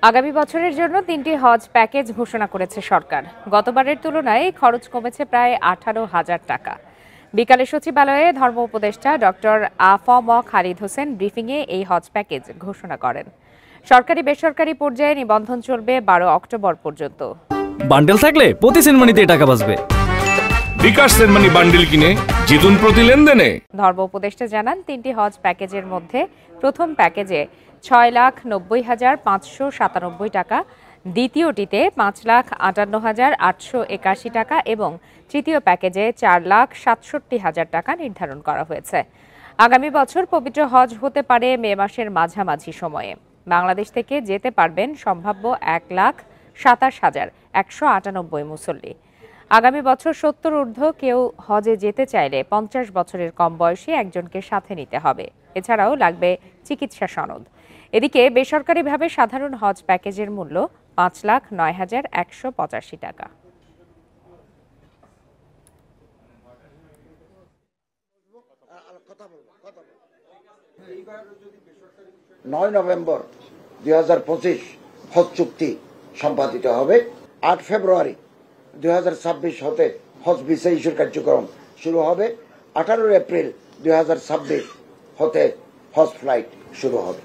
আগামী বছরের জন্য ৩টি হজ প্যাকেজ ঘোষণা করেছে সরকার। গতবারের তুলনায় খরচ কমেছে প্রায় ১৮,০০০ টাকা। বিকালে সচিবালয়ে ধর্ম উপদেষ্টা ডক্টর আ.ফ.ম. খালিদ হোসেন ব্রিফিংয়ে এই হজ প্যাকেজ ঘোষণা করেন। সরকারি বেসরকারি পর্যায়ে নিবন্ধন চলবে ১২ অক্টোবর পর্যন্ত। বান্ডেল থাকলে প্রতি সেনমানিতে টাকা বাঁচবে। বিকাশ সেনমানি বান্ডেল কিনে জিতুন প্রতি লেনদেনে। ধর্ম উপদেষ্টা জানান, ৩টি হজ প্যাকেজের মধ্যে প্রথম প্যাকেজে ৬,৯০,৫৯৭ টাকা, দ্বিতীয়টিতে ৫,৫৮,৮৮১ টাকা এবং তৃতীয় প্যাকেজে ৪,৬৭,০০০ টাকা নির্ধারণ করা হয়েছে। আগামী বছর পবিত্র হজ হতে পারে মে মাসের মাঝামাঝি সময়ে। বাংলাদেশ থেকে যেতে পারবেন সম্ভাব্য ১,২৭,১৯৮ মুসল্লি। আগামী বছর ৭০ ঊর্ধ্ব কেউ হজে যেতে চাইলে ৫০ বছরের কম বয়সী একজনকে সাথে নিতে হবে। এছাড়াও লাগবে চিকিৎসা সনদ। এদিকে বেসরকারিভাবে সাধারণ হজ প্যাকেজের মূল্য ৫,০৯,১৮৫ টাকা। ৯ নভেম্বর ২০২৫ হজ চুক্তি সম্পাদিত হবে। ৮ ফেব্রুয়ারি ২০২৬ হতে হজ ভিসা ইস্যুর কার্যক্রম শুরু হবে। ১৮ এপ্রিল ২০২৬ হতে হজ ফ্লাইট শুরু হবে।